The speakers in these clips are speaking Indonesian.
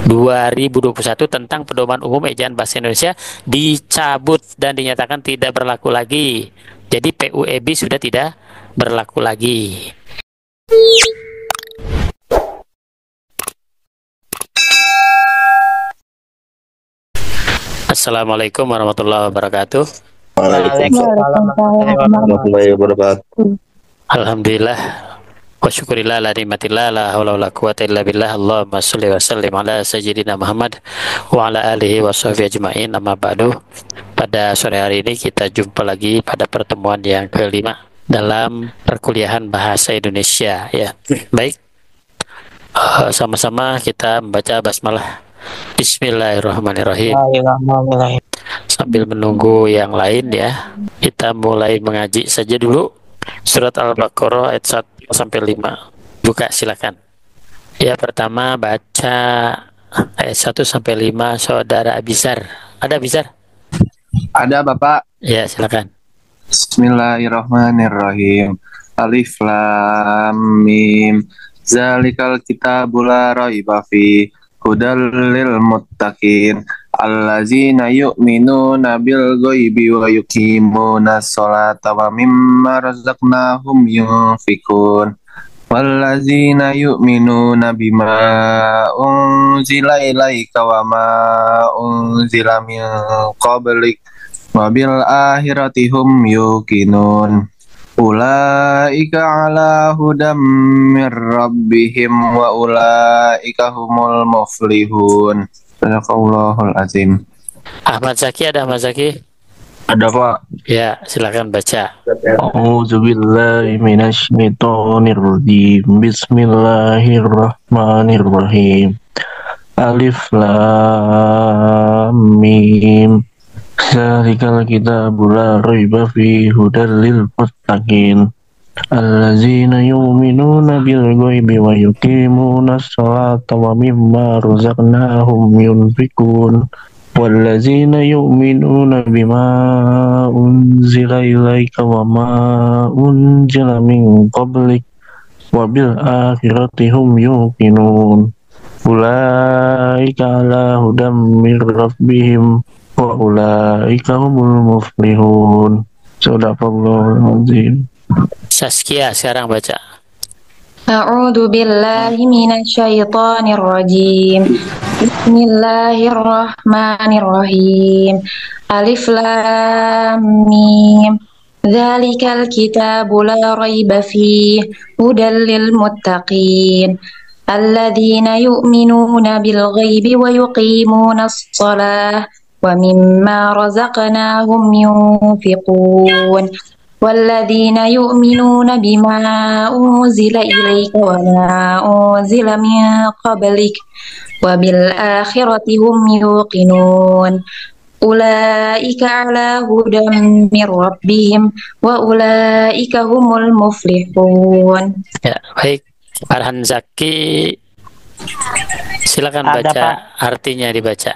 2021 tentang pedoman umum ejaan bahasa Indonesia dicabut dan dinyatakan tidak berlaku lagi. Jadi PUEB sudah tidak berlaku lagi. Assalamualaikum warahmatullahi wabarakatuh. Waalaikumsalam warahmatullahi wabarakatuh. Alhamdulillah wa syukurillah la nikmatillah la haula wala quwata illa billah. Allahumma shalli wa sallim ala sayyidina Muhammad wa ala alihi wa sahbihi ajma'in. Amma ba'du. Pada sore hari ini kita jumpa lagi pada pertemuan yang kelima dalam perkuliahan bahasa Indonesia ya. Baik. Sama-sama kita membaca basmalah. Bismillahirrahmanirrahim. Sambil menunggu yang lain ya, kita mulai mengaji saja dulu. Surat Al-Baqarah ayat 1 sampai 5. Buka silakan. Ya, pertama baca ayat 1 sampai 5 Saudara Abizar. Ada Abizar? Ada Bapak. Ya, silakan. Bismillahirrahmanirrahim. Alif lam mim. Zalikal kitabul la raiba fi hudal lil muttaqin allazina yu'minuna bil ghaibi wa yuqimuna sholata wa mimma razaqnahum yunfikun wallazina yu'minuna bima unzila ilaika wa ma unzila min qablik wa bil akhirati hum yuqinun ulaika ala hudam mir rabbihim wa ulaika humul muflihun. Sadaqallahul azim. Ahmad Zaki, ada Ahmad Zaki? Ada Pak. Ya, silakan baca. A'udzubillahi minasyaitonirrajim. Bismillahirrahmanirrahim. Alif lam mim. Zalikal kitabul la raiba fihi hudal lil muttaqin allazina yu'minuna bil ghaibi wa yuqimuna sholata wa mimma razaqnahum yunfikun wallazina yu'minuna bima unzila ilaika wa ma unzila min qablik wa bil akhirati hum yuqinun ulaika ala hudam mir rabbihim wa ulaika humul muflihun. Sadaqallahul azim. Saskia sekarang baca. A'udzu billahi minasyaitonir rajim. Bismillahirrahmanirrahim. Alif lam mim. Dzalikal kitabu la raiba fihi hudal lil muttaqin. Alladzina yu'minuna bil ghaibi wa yuqimuna shalah wa mimma razaqnahum yunfiqun. والذين يؤمنون بما أنزل إليك وما أنزل من قبلك وبالآخرة هم يوقنون أولئك على هدى من ربهم وأولئك هم المفلحون. Ya, baik. Farhan Zaki, silakan baca. Artinya dibaca.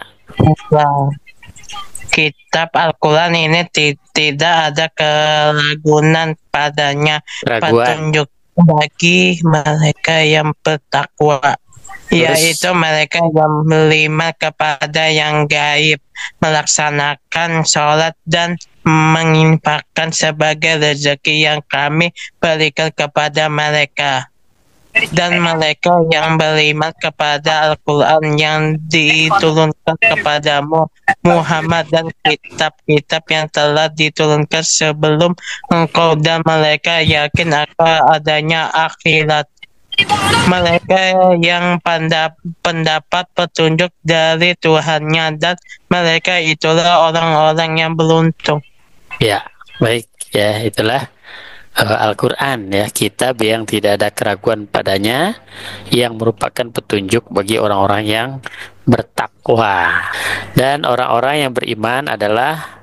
Kitab Al-Quran ini tidak ada keraguan padanya, petunjuk bagi mereka yang bertakwa, yaitu mereka yang beriman kepada yang gaib, melaksanakan sholat dan menginfakkan sebagai rezeki yang kami berikan kepada mereka. Dan mereka yang beriman kepada Al-Quran yang diturunkan kepadamu Muhammad dan kitab-kitab yang telah diturunkan sebelum engkau, dan mereka yakin akan adanya akhirat. Mereka yang pendapat petunjuk dari Tuhannya, dan mereka itulah orang-orang yang beruntung. Ya, baik ya, itulah Al-Quran ya, kitab yang tidak ada keraguan padanya, yang merupakan petunjuk bagi orang-orang yang bertakwa. Dan orang-orang yang beriman adalah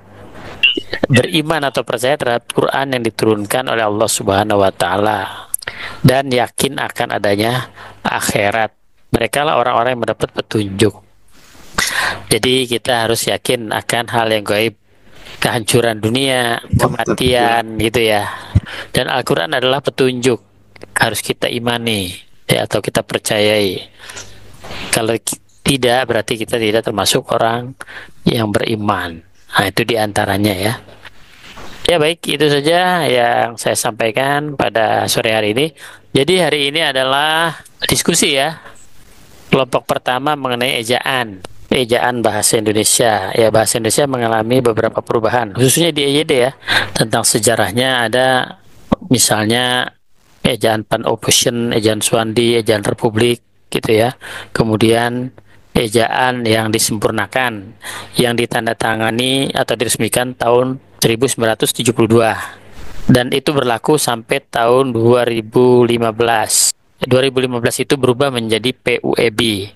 beriman atau percaya terhadap Quran yang diturunkan oleh Allah Subhanahu wa taala dan yakin akan adanya akhirat. Mereka lah orang-orang yang mendapat petunjuk. Jadi kita harus yakin akan hal yang gaib, kehancuran dunia, kematian gitu ya. Dan Al-Quran adalah petunjuk, harus kita imani ya, atau kita percayai. Kalau tidak, berarti kita tidak termasuk orang yang beriman. Nah, itu diantaranya ya. Ya baik, itu saja yang saya sampaikan pada sore hari ini. Jadi hari ini adalah diskusi ya. Kelompok pertama mengenai ejaan bahasa Indonesia. Ya, bahasa Indonesia mengalami beberapa perubahan, khususnya di EYD ya. Tentang sejarahnya ada misalnya ejaan Pan-Ocean, ejaan Swandi, ejaan Republik gitu ya. Kemudian ejaan yang disempurnakan yang ditandatangani atau diresmikan tahun 1972 dan itu berlaku sampai tahun 2015. 2015 itu berubah menjadi PUEB,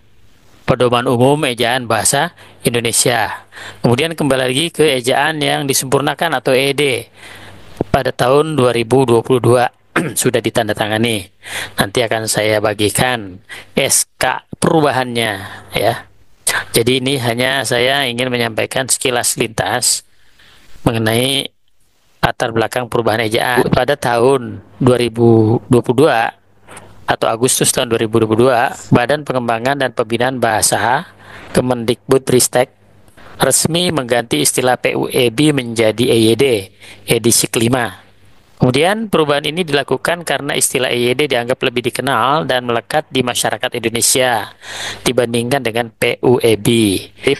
Pedoman Umum Ejaan Bahasa Indonesia. Kemudian kembali lagi ke ejaan yang disempurnakan atau ED pada tahun 2022 sudah ditandatangani. Nanti akan saya bagikan SK perubahannya ya. Jadi ini hanya saya ingin menyampaikan sekilas lintas mengenai latar belakang perubahan ejaan. Pada tahun 2022 atau Agustus tahun 2022, Badan Pengembangan dan Pembinaan Bahasa Kemendikbudristek resmi mengganti istilah PUEB menjadi EYD edisi kelima. Kemudian perubahan ini dilakukan karena istilah EYD dianggap lebih dikenal dan melekat di masyarakat Indonesia dibandingkan dengan PUEB,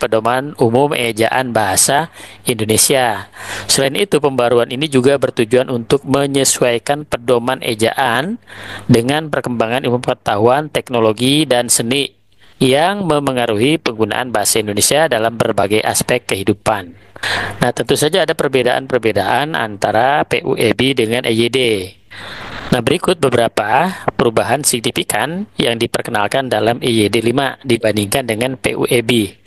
Pedoman Umum Ejaan Bahasa Indonesia. Selain itu, pembaruan ini juga bertujuan untuk menyesuaikan pedoman ejaan dengan perkembangan ilmu pengetahuan, teknologi, dan seni yang memengaruhi penggunaan bahasa Indonesia dalam berbagai aspek kehidupan. Nah, tentu saja ada perbedaan-perbedaan antara PUEB dengan EYD. Nah, berikut beberapa perubahan signifikan yang diperkenalkan dalam EYD 5 dibandingkan dengan PUEB.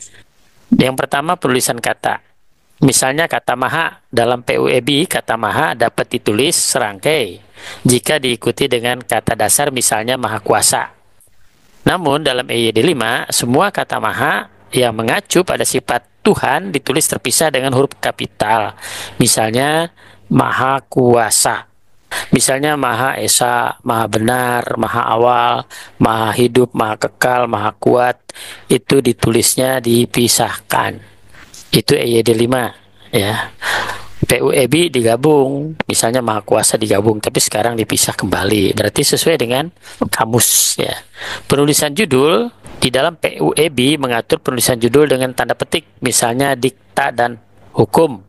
Yang pertama, penulisan kata. Misalnya kata maha, dalam PUEB kata maha dapat ditulis serangkai jika diikuti dengan kata dasar misalnya maha kuasa. Namun dalam EYD 5, semua kata maha yang mengacu pada sifat Tuhan ditulis terpisah dengan huruf kapital. Misalnya Maha Kuasa. Misalnya Maha Esa, Maha Benar, Maha Awal, Maha Hidup, Maha Kekal, Maha Kuat. Itu ditulisnya dipisahkan. Itu EYD 5 ya. PUEB digabung, misalnya Maha Kuasa digabung, tapi sekarang dipisah kembali. Berarti sesuai dengan kamus ya. Penulisan judul di dalam PUEB mengatur penulisan judul dengan tanda petik, misalnya dikta dan hukum.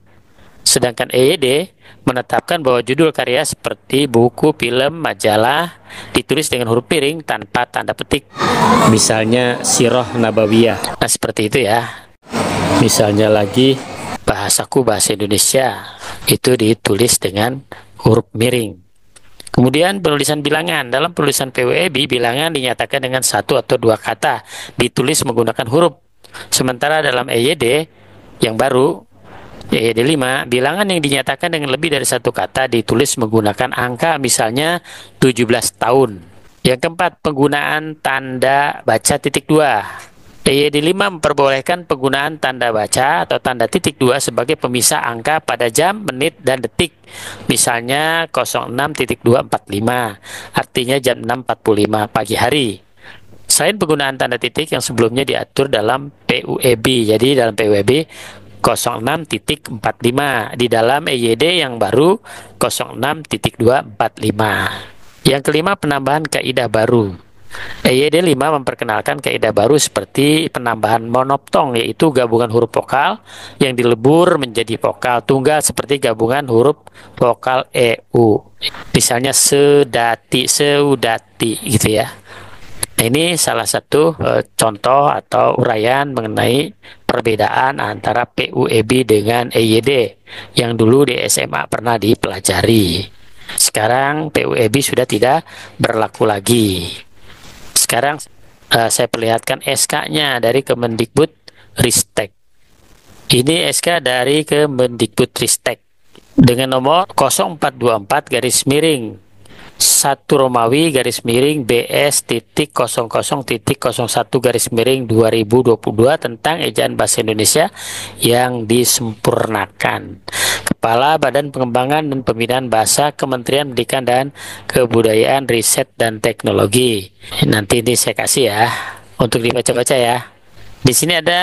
Sedangkan EYD menetapkan bahwa judul karya seperti buku, film, majalah ditulis dengan huruf piring tanpa tanda petik. Misalnya Sirah Nabawiyah. Nah, seperti itu ya. Misalnya lagi bahasaku bahasa Indonesia itu ditulis dengan huruf miring. Kemudian penulisan bilangan. Dalam penulisan PUEB, bilangan dinyatakan dengan satu atau dua kata ditulis menggunakan huruf. Sementara dalam EYD yang baru, EYD 5, bilangan yang dinyatakan dengan lebih dari satu kata ditulis menggunakan angka, misalnya 17 tahun. Yang keempat, penggunaan tanda baca titik 2. EYD 5 memperbolehkan penggunaan tanda baca atau tanda titik 2 sebagai pemisah angka pada jam, menit, dan detik. Misalnya 06.245, artinya jam 6.45 pagi hari. Selain penggunaan tanda titik yang sebelumnya diatur dalam PUEB. Jadi dalam PUEB 06.45, di dalam EYD yang baru 06.245. Yang kelima, penambahan kaidah baru. EYD 5 memperkenalkan kaidah baru seperti penambahan monoptong, yaitu gabungan huruf vokal yang dilebur menjadi vokal tunggal seperti gabungan huruf vokal EU. Misalnya sedati, seudati gitu ya. Nah, ini salah satu contoh atau uraian mengenai perbedaan antara PUEB dengan EYD yang dulu di SMA pernah dipelajari. Sekarang PUEB sudah tidak berlaku lagi. Sekarang saya perlihatkan SK-nya dari Kemendikbudristek. Ini SK dari Kemendikbudristek dengan nomor 0424 garis miring 1 Romawi garis miring BS.00.01 garis miring 2022 tentang ejaan bahasa Indonesia yang disempurnakan. Kepala Badan Pengembangan dan Pembinaan Bahasa, Kementerian Pendidikan dan Kebudayaan, Riset dan Teknologi. Nanti ini saya kasih ya untuk dibaca-baca ya. Di sini ada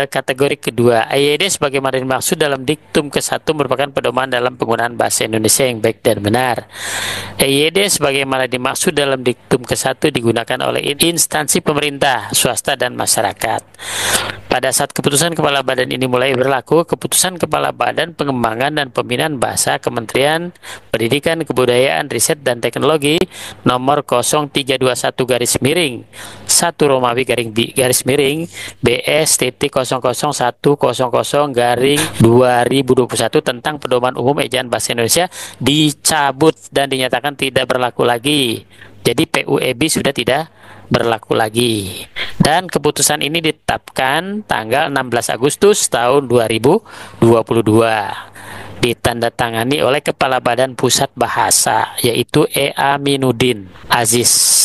kategori kedua. EYD sebagaimana dimaksud dalam diktum ke-1 merupakan pedoman dalam penggunaan bahasa Indonesia yang baik dan benar. EYD sebagaimana dimaksud dalam diktum ke-1 digunakan oleh instansi pemerintah, swasta, dan masyarakat. Pada saat keputusan Kepala Badan ini mulai berlaku, Keputusan Kepala Badan Pengembangan dan Pembinaan Bahasa Kementerian Pendidikan, Kebudayaan, Riset, dan Teknologi nomor 0321 1 Romawi BS.00100/2021 tentang pedoman umum ejaan bahasa Indonesia dicabut dan dinyatakan tidak berlaku lagi. Jadi PUEB sudah tidak berlaku lagi. Dan keputusan ini ditetapkan tanggal 16 Agustus tahun 2022. Ditandatangani oleh Kepala Badan Pusat Bahasa, yaitu E. Aminuddin Aziz.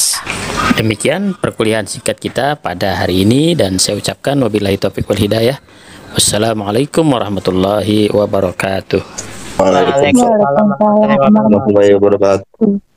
Demikian perkuliahan singkat kita pada hari ini, dan saya ucapkan wabillahi taufiq wal hidayah. Wassalamualaikum warahmatullahi wabarakatuh. Waalaikumsalam warahmatullahi wabarakatuh.